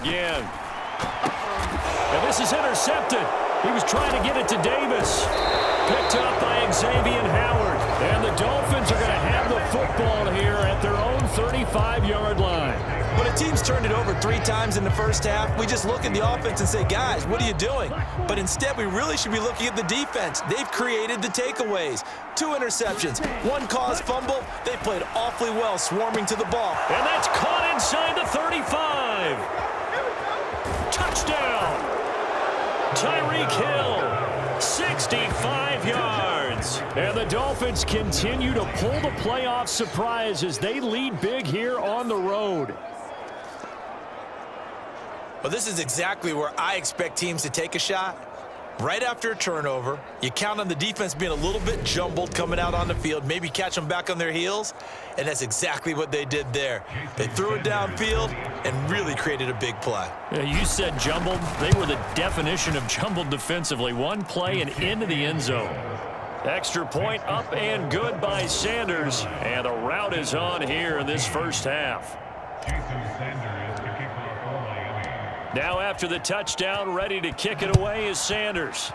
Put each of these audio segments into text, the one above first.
Again. And this is intercepted. He was trying to get it to Davis. Picked up by Xavier Howard. And the Dolphins are going to have the football here at their own 35-yard line. When a team's turned it over 3 times in the first half, we just look at the offense and say, guys, what are you doing? But instead, we really should be looking at the defense. They've created the takeaways. 2 interceptions, 1 caused fumble. They played awfully well swarming to the ball. And that's caught inside the 35. Touchdown. Tyreek Hill, 65 yards. And the Dolphins continue to pull the playoff surprise as they lead big here on the road. Well, this is exactly where I expect teams to take a shot. Right after a turnover, you count on the defense being a little bit jumbled coming out on the field, maybe catch them back on their heels, and that's exactly what they did there. They threw it downfield and really created a big play. Yeah, you said jumbled. They were the definition of jumbled defensively. One play and into the end zone. Extra point up and good by Sanders, and the route is on here in this first half. Now after the touchdown, ready to kick it away is Sanders.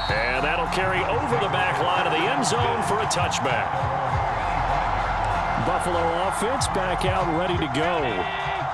And that'll carry over the back line of the end zone for a touchback. Buffalo offense back out ready to go.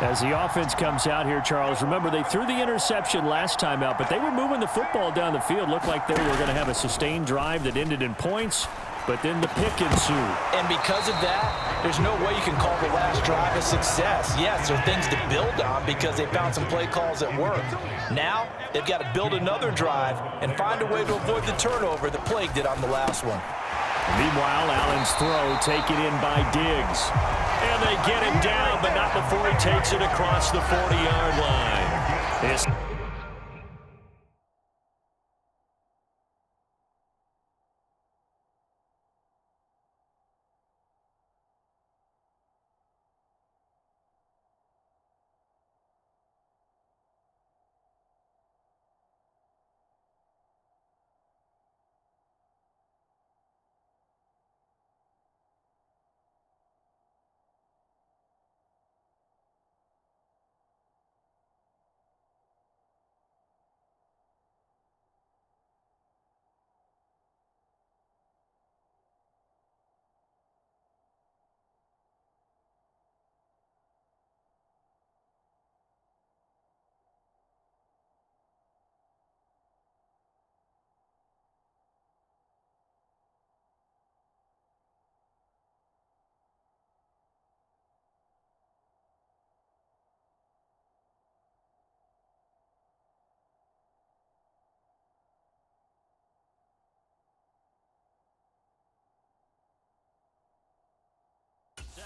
As the offense comes out here, Charles, remember they threw the interception last time out, but they were moving the football down the field. Looked like they were going to have a sustained drive that ended in points. But then the pick ensued. And because of that, there's no way you can call the last drive a success. Yes, there are things to build on because they found some play calls that work. Now, they've got to build another drive and find a way to avoid the turnover that plagued it on the last one. Meanwhile, Allen's throw taken in by Diggs. And they get him down, but not before he takes it across the 40-yard line.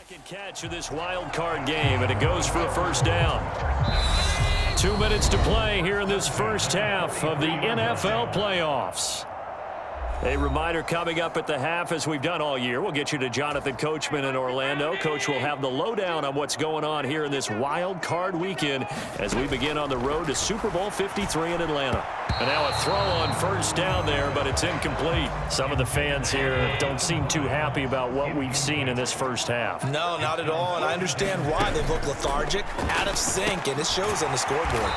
Second catch of this wild card game, and it goes for a first down. 2 minutes to play here in this first half of the NFL playoffs. A reminder coming up at the half, as we've done all year. We'll get you to Jonathan Coachman in Orlando. Coach will have the lowdown on what's going on here in this wild card weekend as we begin on the road to Super Bowl 53 in Atlanta. And now a throw on first down there, but it's incomplete. Some of the fans here don't seem too happy about what we've seen in this first half. No, not at all, and I understand why. They've looked lethargic, out of sync, and it shows on the scoreboard.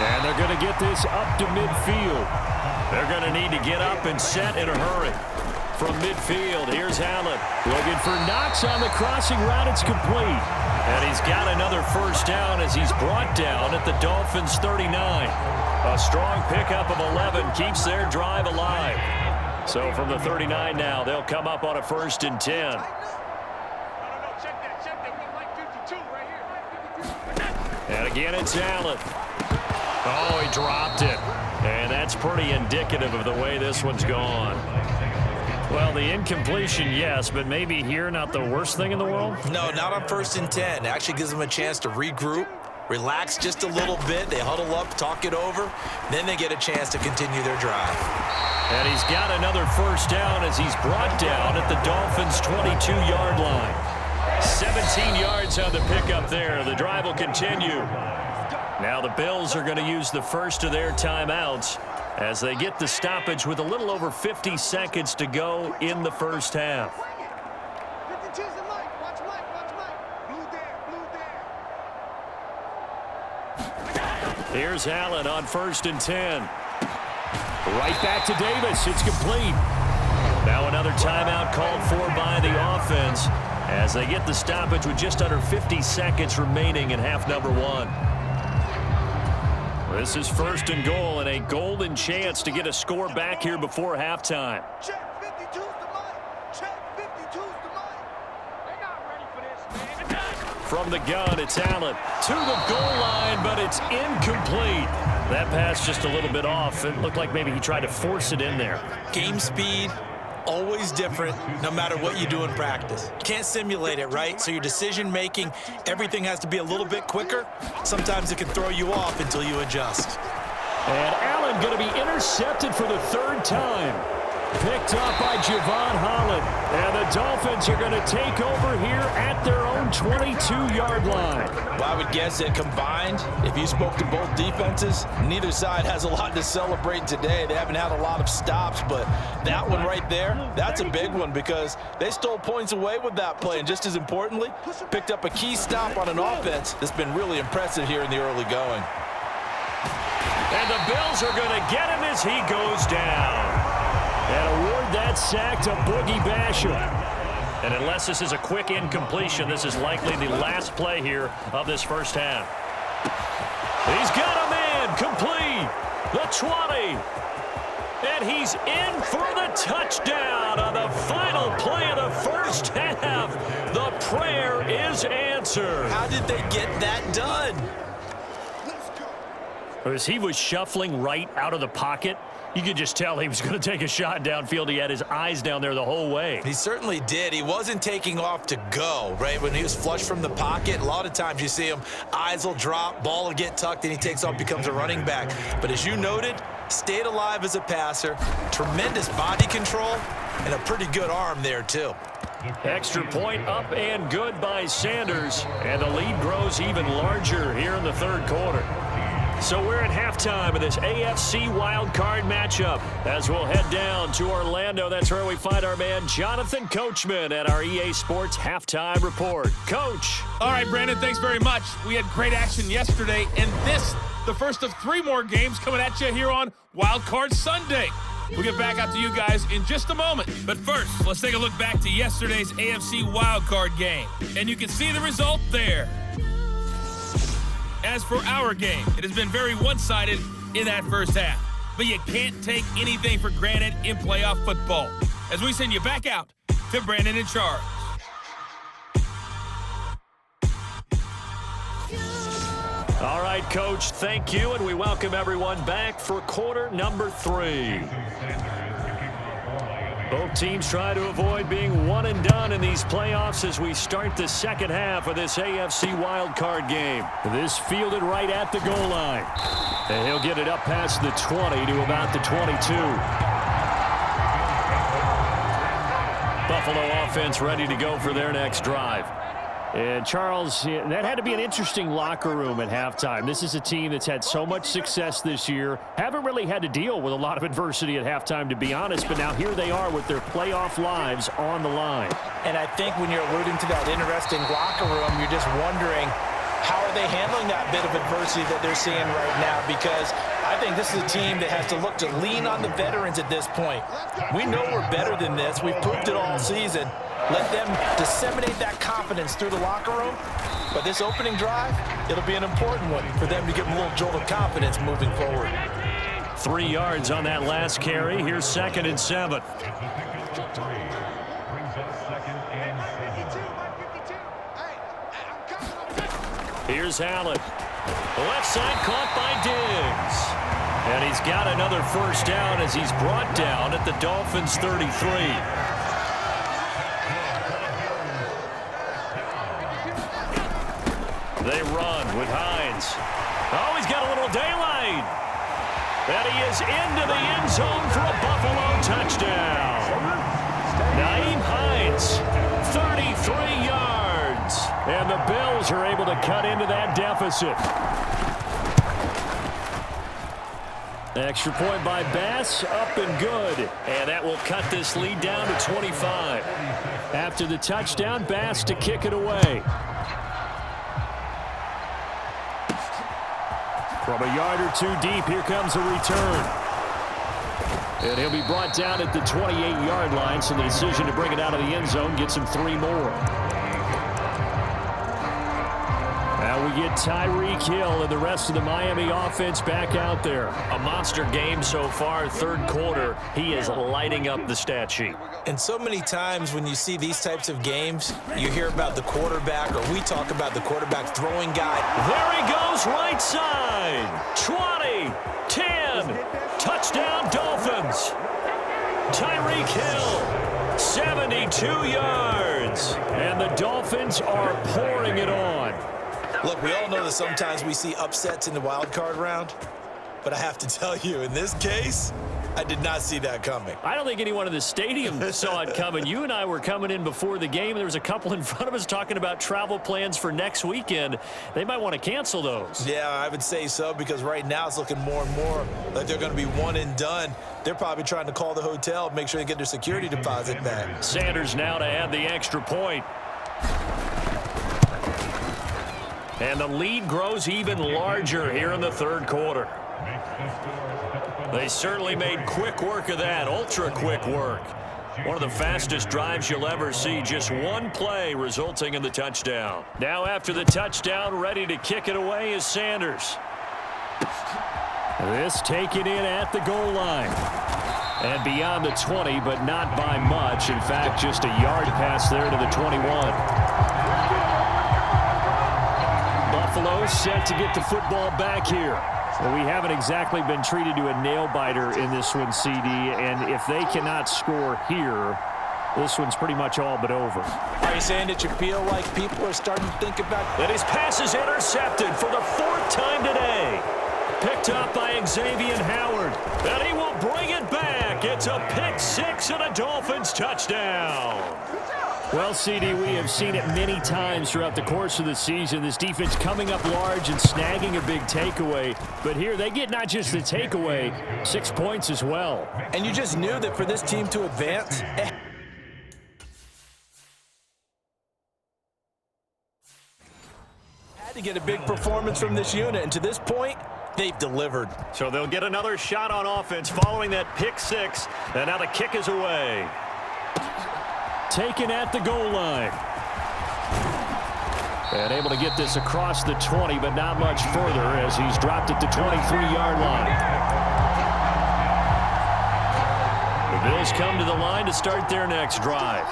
And they're going to get this up to midfield. They're going to need to get up and set in a hurry. From midfield, here's Allen. Looking for Knox on the crossing route. It's complete. And he's got another first down as he's brought down at the Dolphins' 39. A strong pickup of 11 keeps their drive alive. So from the 39 now, they'll come up on a 1st and 10. And again, it's Allen. Oh, he dropped it. And that's pretty indicative of the way this one's gone. Well, the incompletion, yes, but maybe here not the worst thing in the world? No, not on 1st and 10. It actually gives them a chance to regroup, relax just a little bit. They huddle up, talk it over. Then they get a chance to continue their drive. And he's got another first down as he's brought down at the Dolphins' 22-yard line. 17 yards on the pickup there. The drive will continue. Now the Bills are going to use the first of their timeouts as they get the stoppage with a little over 50 seconds to go in the first half. Here's Allen on 1st and 10. Right back to Davis. It's complete. Now another timeout called for by the offense as they get the stoppage with just under 50 seconds remaining in half number 1. This is 1st and goal and a golden chance to get a score back here before halftime. Check 52's the mic. Check 52's the mic. They're not ready for this, man. From the gun, it's Allen to the goal line, but it's incomplete. That pass just a little bit off. It looked like maybe he tried to force it in there. Game speed, always different, no matter what you do in practice. Can't simulate it, right? So your decision-making, everything has to be a little bit quicker. Sometimes it can throw you off until you adjust. And Allen going to be intercepted for the 3rd time. Picked up by Javon Holland. And the Dolphins are going to take over here at their own 22-yard line. Well, I would guess that combined, if you spoke to both defenses, neither side has a lot to celebrate today. They haven't had a lot of stops, but that one right there, that's a big one because they stole points away with that play. And just as importantly, picked up a key stop on an offense that's been really impressive here in the early going. And the Bills are going to get him as he goes down. And award that sack to Boogie Basham. And unless this is a quick incompletion, this is likely the last play here of this first half. He's got a man complete. The 20. And he's in for the touchdown on the final play of the first half. The prayer is answered. How did they get that done? As he was shuffling right out of the pocket, you could just tell he was going to take a shot downfield. He had his eyes down there the whole way. He certainly did. He wasn't taking off to go, right? When he was flush from the pocket, a lot of times you see him, eyes will drop, ball will get tucked, and he takes off, becomes a running back. But as you noted, stayed alive as a passer, tremendous body control, and a pretty good arm there, too. Extra point up and good by Sanders, and the lead grows even larger here in the 3rd quarter. So we're at halftime of this AFC wildcard matchup as we'll head down to Orlando. That's where we find our man Jonathan Coachman at our EA Sports Halftime Report. Coach. All right, Brandon, thanks very much. We had great action yesterday, and this, the first of 3 more games coming at you here on Wildcard Sunday. We'll get back out to you guys in just a moment. But first, let's take a look back to yesterday's AFC wildcard game. And you can see the result there. As for our game, it has been very one-sided in that first half. But you can't take anything for granted in playoff football. As we send you back out to Brandon in charge. All right, Coach, thank you, and we welcome everyone back for quarter number 3. Both teams try to avoid being one and done in these playoffs as we start the second half of this AFC wildcard game. This fielded right at the goal line. And he'll get it up past the 20 to about the 22. Buffalo offense ready to go for their next drive. And, Charles, that had to be an interesting locker room at halftime. This is a team that's had so much success this year. Haven't really had to deal with a lot of adversity at halftime, to be honest. But now here they are with their playoff lives on the line. And I think when you're alluding to that interesting locker room, you're just wondering, how are they handling that bit of adversity that they're seeing right now? Because I think this is a team that has to look to lean on the veterans at this point. We know we're better than this. We've proved it all season. Let them disseminate that confidence through the locker room. But this opening drive, it'll be an important one for them to give them a little jolt of confidence moving forward. 3 yards on that last carry. Here's 2nd and 7. Here's Allen. Left side caught by Diggs. And he's got another first down as he's brought down at the Dolphins' 33. They run with Hines. Oh, he's got a little daylight. And he is into the end zone for a Buffalo touchdown. Nyheim Hines, 33 yards. And the Bills are able to cut into that deficit. Extra point by Bass, up and good. And that will cut this lead down to 25. After the touchdown, Bass to kick it away. From a yard or two deep, here comes a return. And he'll be brought down at the 28-yard line, so the decision to bring it out of the end zone gets him 3 more. Now we get Tyreek Hill and the rest of the Miami offense back out there. A monster game so far, third quarter. He is lighting up the stat sheet. And so many times when you see these types of games, you hear about the quarterback, or we talk about the quarterback throwing guy. There he goes, right side. 20, 10, touchdown Dolphins. Tyreek Hill, 72 yards. And the Dolphins are pouring it on. Look, we all know that sometimes we see upsets in the wild card round, but I have to tell you, in this case, I did not see that coming. I don't think anyone in the stadium saw it coming. You and I were coming in before the game. There was a couple in front of us talking about travel plans for next weekend. They might want to cancel those. Yeah, I would say so, because right now it's looking more and more like they're going to be one and done. They're probably trying to call the hotel, make sure they get their security deposit back. Sanders now to add the extra point. And the lead grows even larger here in the third quarter. They certainly made quick work of that, ultra quick work. One of the fastest drives you'll ever see, just one play resulting in the touchdown. Now after the touchdown, ready to kick it away is Sanders. This taken in at the goal line. And beyond the 20, but not by much. In fact, just a yard pass there to the 21. Buffalo set to get the football back here. Well, we haven't exactly been treated to a nail-biter in this one, CD, and if they cannot score here, this one's pretty much all but over. Are you saying that you feel like people are starting to think about... And his pass is intercepted for the 4th time today. Picked up by Xavier Howard. And he will bring it back. It's a pick 6 and a Dolphins touchdown. Well, CD, we have seen it many times throughout the course of the season. This defense coming up large and snagging a big takeaway. But here they get not just the takeaway, 6 points as well. And you just knew that for this team to advance... had to get a big performance from this unit, and to this point, they've delivered. So they'll get another shot on offense following that pick 6. And now the kick is away. Taken at the goal line. And able to get this across the 20, but not much further as he's dropped at the 23-yard line. The Bills come to the line to start their next drive.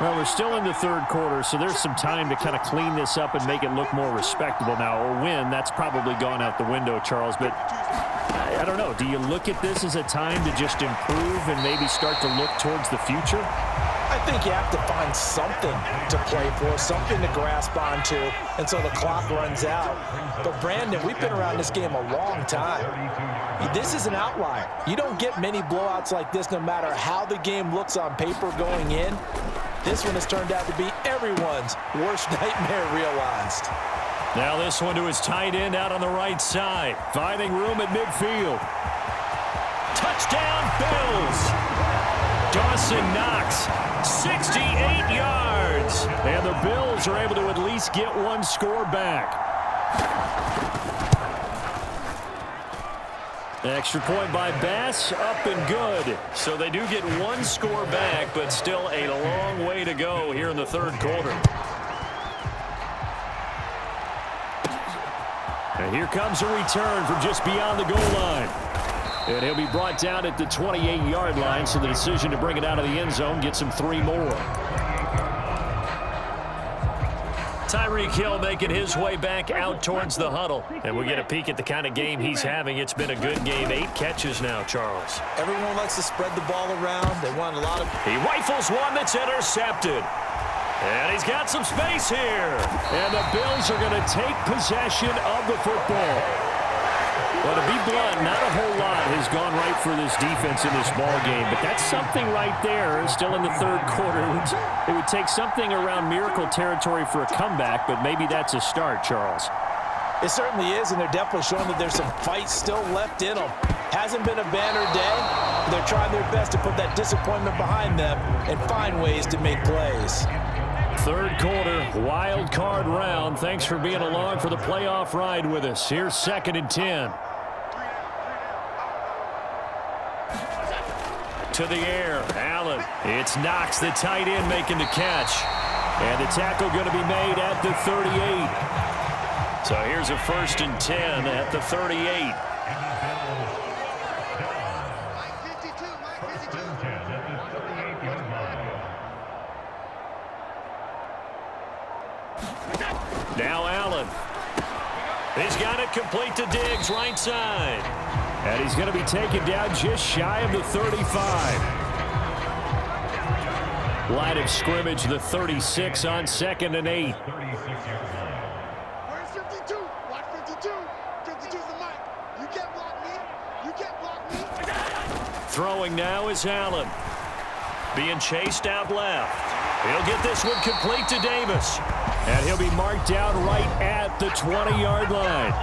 Well, we're still in the third quarter, so there's some time to kind of clean this up and make it look more respectable. Now, a win, that's probably gone out the window, Charles, but I don't know. Do you look at this as a time to just improve and maybe start to look towards the future? I think you have to find something to play for, something to grasp onto until the clock runs out. But, Brandon, we've been around this game a long time. This is an outlier. You don't get many blowouts like this no matter how the game looks on paper going in. This one has turned out to be everyone's worst nightmare realized. Now this one to his tight end out on the right side. Finding room at midfield. Touchdown, Bills! Dawson Knox, 68 yards. And the Bills are able to at least get one score back. Extra point by Bass, up and good. So they do get one score back, but still a long way to go here in the third quarter. And here comes a return from just beyond the goal line. And he'll be brought down at the 28-yard line, so the decision to bring it out of the end zone gets him 3 more. Tyreek Hill making his way back out towards the huddle. And we get a peek at the kind of game he's having. It's been a good game. 8 catches now, Charles. Everyone likes to spread the ball around. They want a lot of... He rifles one that's intercepted. And he's got some space here. And the Bills are going to take possession of the football. Well, to be blunt, not a whole lot has gone right for this defense in this ball game, but that's something right there. Still in the third quarter. It would take something around miracle territory for a comeback, but maybe that's a start, Charles. It certainly is, and they're definitely showing that there's some fight still left in them. Hasn't been a banner day. They're trying their best to put that disappointment behind them and find ways to make plays. Third quarter, wild card round. Thanks for being along for the playoff ride with us. Here's 2nd and 10. To the air, Allen. It's Knox, the tight end, making the catch. And the tackle going to be made at the 38. So here's a 1st and 10 at the 38. Now Allen. He's got it complete to Diggs, right side. And he's going to be taken down just shy of the 35. Line of scrimmage, the 36 on 2nd and 8. Where's 52? Watch 52. 52's the mic. You can't block me. You can't block me. Throwing now is Allen. Being chased out left. He'll get this one complete to Davis. And he'll be marked down right at the 20-yard line.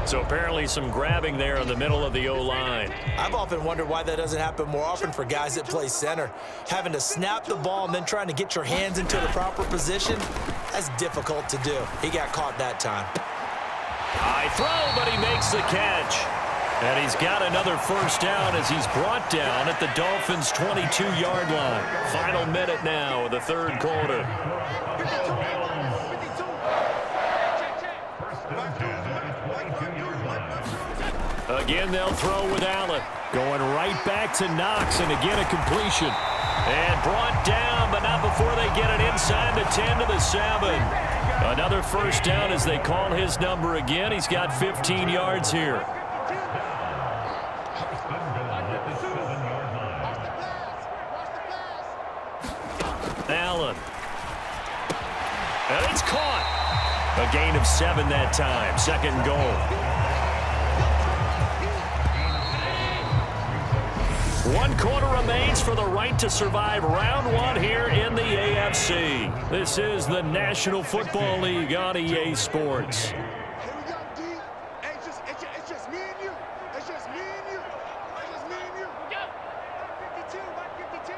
So apparently some grabbing there in the middle of the O-line. I've often wondered why that doesn't happen more often for guys that play center. Having to snap the ball and then trying to get your hands into the proper position, that's difficult to do. He got caught that time. High throw, but he makes the catch. And he's got another 1st down as he's brought down at the Dolphins' 22-yard line. Final minute now of the 3rd quarter. Again, they'll throw with Allen. Going right back to Knox, and again a completion. And brought down, but not before they get it inside the 10 to the 7. Another 1st down as they call his number again. He's got 15 yards here. Allen. And it's caught. A gain of 7 that time. 2nd and goal. 1 quarter remains for the right to survive round 1 here in the AFC. This is the National Football League on EA Sports. Here we go, D. It's just me and you. It's just me and you. It's just me and you. Go. 52, 52.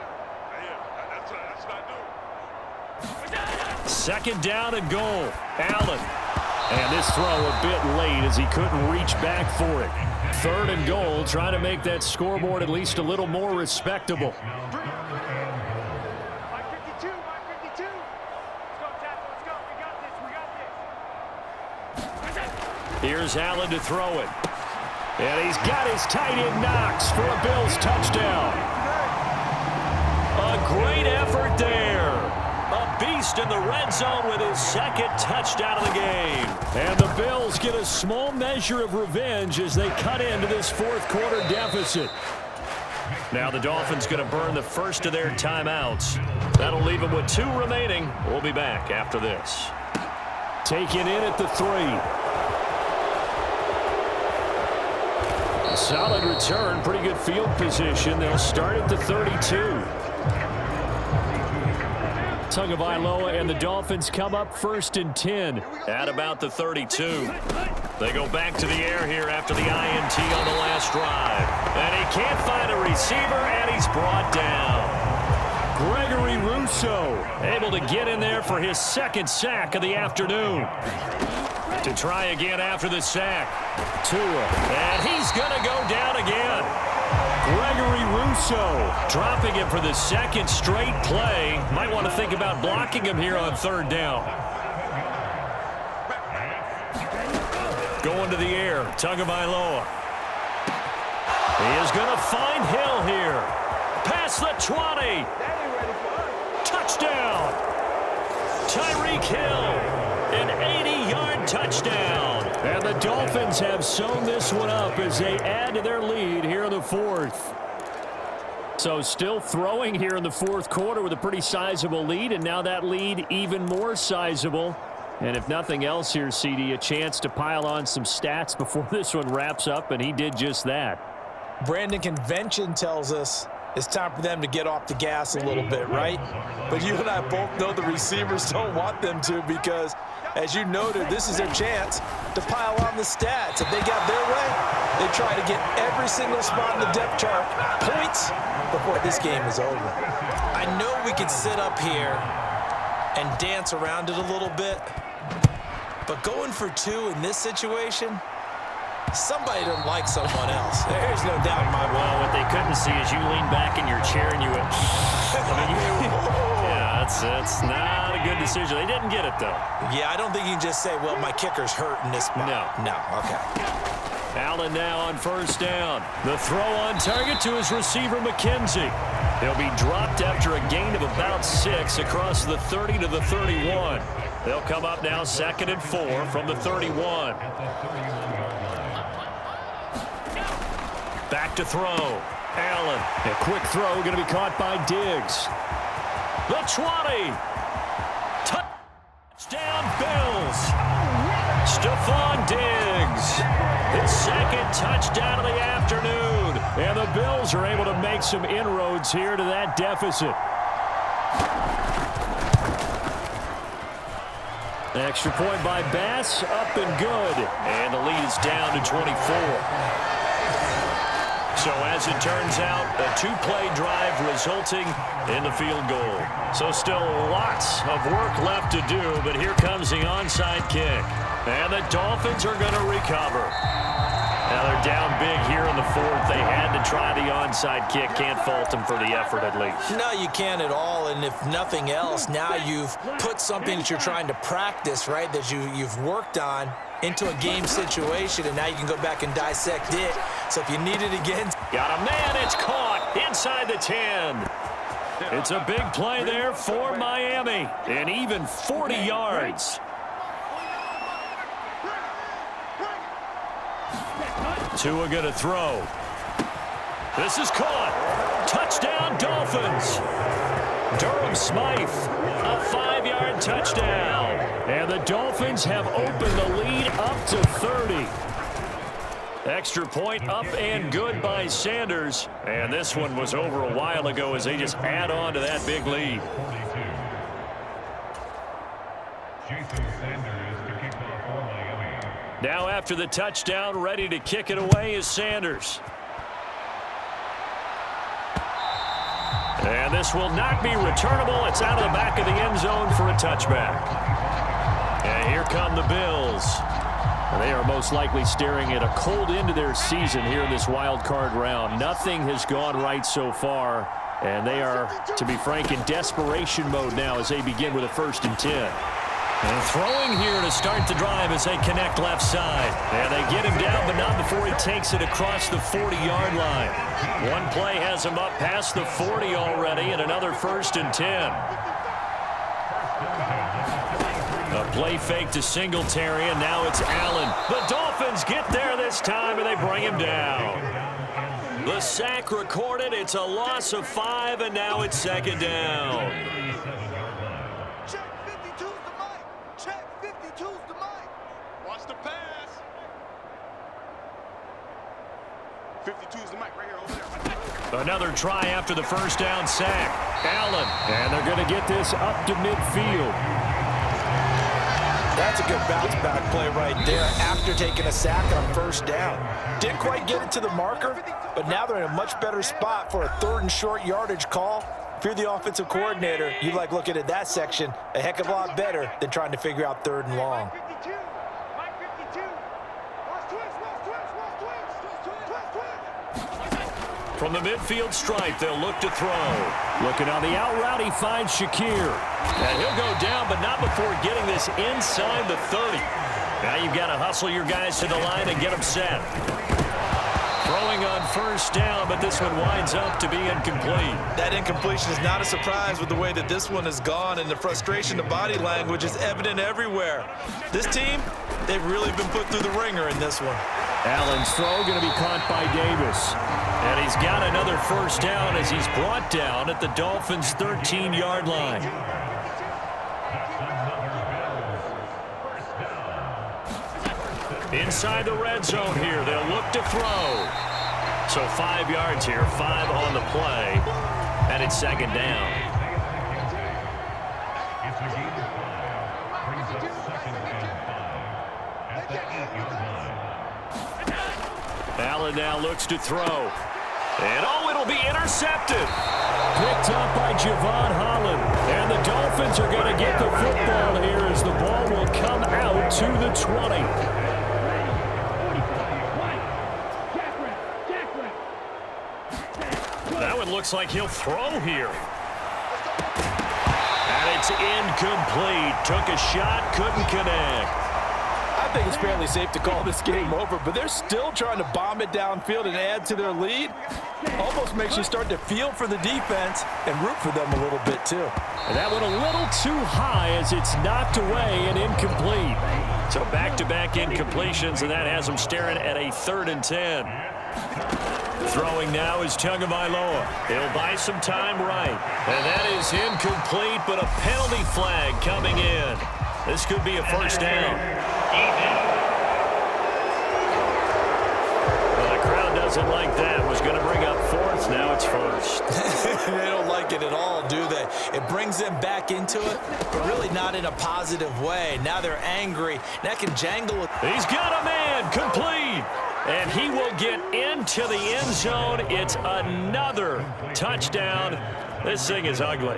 That's what I do. 2nd down and goal. Allen. And this throw a bit late as he couldn't reach back for it. 3rd and goal, trying to make that scoreboard at least a little more respectable. 52, 52. Let's go, tackle. Let's go. We got this. Here's Allen to throw it. And he's got his tight end Knox for a Bills touchdown. A great effort there. A beast in the red zone with his 2nd touchdown of the game. And the Bills get a small measure of revenge as they cut into this 4th quarter deficit. Now the Dolphins going to burn the first of their timeouts. That'll leave them with 2 remaining. We'll be back after this. Taken in at the 3. Solid return, pretty good field position. They'll start at the 32. Tagovailoa and the Dolphins come up 1st and 10 at about the 32. They go back to the air here after the INT on the last drive. And he can't find a receiver, and he's brought down. Gregory Rousseau able to get in there for his 2nd sack of the afternoon. To try again after the sack. Tua, and he's going to go down again. Gregory Rousseau dropping him for the 2nd straight play. Might want to think about blocking him here on 3rd down. Going to the air, Tagovailoa. He is going to find Hill here. Past the 20. Touchdown. Tyreek Hill, an 80-yard touchdown. And the Dolphins have sewn this one up as they add to their lead here in the 4th. So still throwing here in the 4th quarter with a pretty sizable lead, and now that lead even more sizable. And if nothing else here, CD, a chance to pile on some stats before this one wraps up, and he did just that. Brandon, convention tells us it's time for them to get off the gas a little bit, right? But you and I both know the receivers don't want them to because, as you noted, this is their chance to pile on the stats. If they got their way, They try to get every single spot in the depth chart points before this game is over. I know we can sit up here and dance around it a little bit, but going for 2 in this situation, somebody doesn't like someone else. There's no doubt in my mind. Well, what they couldn't see is you lean back in your chair and you went, yeah, that's not a good decision. They didn't get it, though. Yeah, I don't think you can just say, well, my kicker's hurt in this spot. No, okay. Allen now on first down. The throw on target to his receiver, McKenzie. He'll be dropped after a gain of about 6 across the 30 to the 31. They'll come up now 2nd and 4 from the 31. Back to throw. Allen. A quick throw going to be caught by Diggs. The 20. Touchdown Bills. Stephon Diggs. His 2nd touchdown of the afternoon. And the Bills are able to make some inroads here to that deficit. Extra point by Bass. Up and good. And the lead is down to 24. So as it turns out, a 2-play drive resulting in the field goal. So still lots of work left to do, but here comes the onside kick. And the Dolphins are going to recover. Now they're down big here in the 4th. They had to try the onside kick. Can't fault them for the effort at least. No, you can't at all. And if nothing else, now you've put something that you're trying to practice, right, that you've worked on into a game situation, and now you can go back and dissect it. So if you need it again. Got a man. It's caught inside the 10. It's a big play there for Miami. And even 40 yards. Tua going to throw. This is caught. Touchdown, Dolphins. Durham Smythe, a 5-yard touchdown. And the Dolphins have opened the lead up to 30. Extra point up and good by Sanders. And this one was over a while ago as they just add on to that big lead. Now after the touchdown, ready to kick it away is Sanders. And this will not be returnable. It's out of the back of the end zone for a touchback. And here come the Bills. They are most likely staring at a cold end to their season here in this wild card round. Nothing has gone right so far, and they are, to be frank, in desperation mode now as they begin with a 1st and 10. And throwing here to start the drive as they connect left side. And they get him down, but not before he takes it across the 40-yard line. One play has him up past the 40 already, and another 1st and 10. A play fake to Singletary, and now it's Allen. The Dolphins get there this time, and they bring him down. The sack recorded. It's a loss of 5, and now it's 2nd down. Check 52's the mic. Check 52's the mic. Watch the pass. 52's the mic right here over there. Another try after the 1st down sack. Allen, and they're going to get this up to midfield. That's a good bounce-back play right there after taking a sack on 1st down. Didn't quite get it to the marker, but now they're in a much better spot for a 3rd and short yardage call. If you're the offensive coordinator, you like looking at that section a heck of a lot better than trying to figure out 3rd and long. From the midfield stripe, they'll look to throw. Looking on the out route, he finds Shakir. And he'll go down, but not before getting this inside the 30. Now you've got to hustle your guys to the line and get them set. Throwing on 1st down, but this one winds up to be incomplete. That incompletion is not a surprise with the way that this one has gone, and the frustration, the body language is evident everywhere. This team, they've really been put through the ringer in this one. Allen's throw going to be caught by Davis. And he's got another 1st down as he's brought down at the Dolphins' 13-yard line. Inside the red zone here, they'll look to throw. So 5 yards here, 5 on the play, and it's 2nd down. Allen now looks to throw. And, oh, it'll be intercepted. Picked up by Javon Holland. And the Dolphins are going to get the football here as the ball will come out to the 20. That one looks like he'll throw here. And it's incomplete. Took a shot, couldn't connect. I think it's fairly safe to call this game over, but they're still trying to bomb it downfield and add to their lead. Almost makes you start to feel for the defense and root for them a little bit too. And that one a little too high as it's knocked away and incomplete. So back-to-back incompletions, and that has them staring at a 3rd and 10. Throwing now is Tagovailoa. He'll buy some time right. And that is incomplete, but a penalty flag coming in. This could be a first down. Well, the crowd doesn't like that. Was going to bring up 4th. Now it's 1st. They don't like it at all, do they? It brings them back into it, but really not in a positive way. Now they're angry. That can jangle. He's got a man. Complete. And he will get into the end zone. It's another touchdown. This thing is ugly.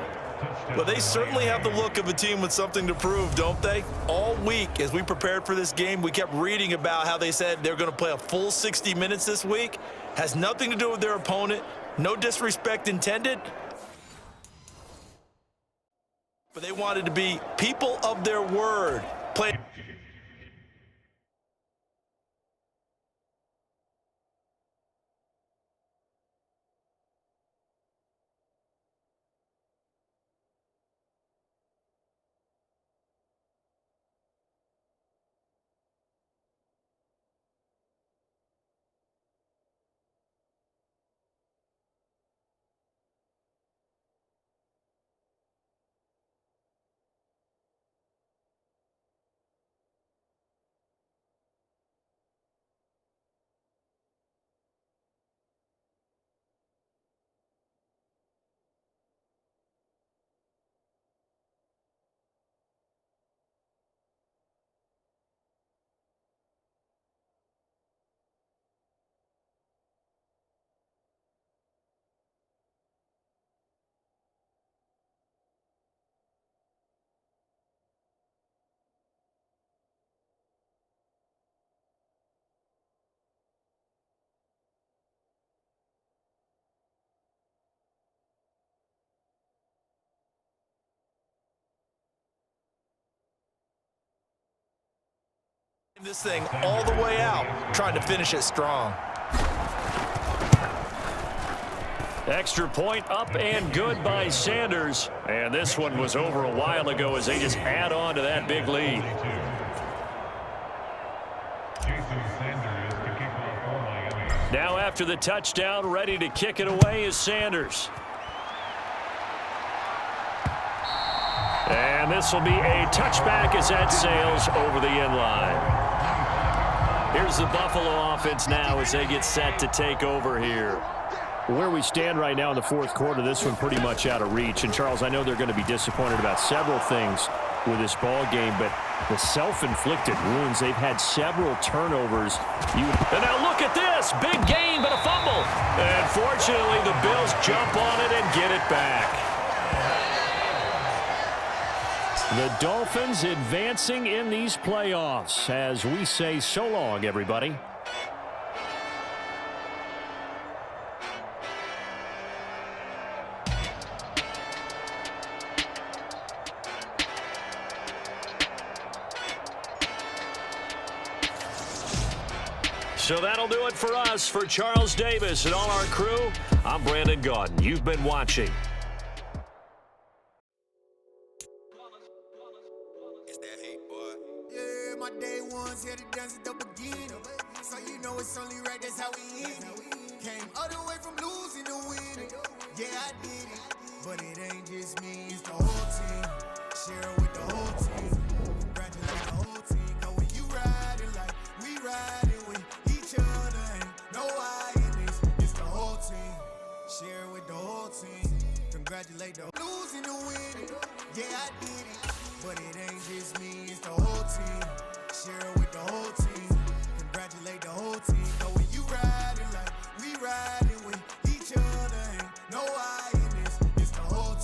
Well, they certainly have the look of a team with something to prove, don't they? All week, as we prepared for this game, we kept reading about how they said they're going to play a full 60 minutes this week. Has nothing to do with their opponent. No disrespect intended. But they wanted to be people of their word. Play. This thing all the way out, trying to finish it strong. Extra point up and good by Sanders. And this one was over a while ago as they just add on to that big lead. Now after the touchdown, ready to kick it away is Sanders. And this will be a touchback as that sails over the end line. Here's the Buffalo offense now as they get set to take over here. Where we stand right now in the 4th quarter, this one pretty much out of reach. And, Charles, I know they're going to be disappointed about several things with this ball game, but the self-inflicted wounds, they've had several turnovers. And now look at this. Big gain, but a fumble. And fortunately, the Bills jump on it and get it back. The Dolphins advancing in these playoffs as we say so long, everybody. So that'll do it for us. For Charles Davis and all our crew, I'm Brandon Gaudin. You've been watching. My day ones here to dance at the beginning. So you know it's only right, that's how we end it. Came all the way from losing to winning. Yeah, I did it. But it ain't just me, it's the whole team. Share it with the whole team. Congratulate the whole team. Cause when you riding like we riding with each other, ain't no I in this. It's the whole team. Share it with the whole team. Congratulate the losing to winning. Yeah, I did it. But it ain't just me, it's the whole team. Share it with the whole team. Congratulate the whole team. Know when you ride. ride.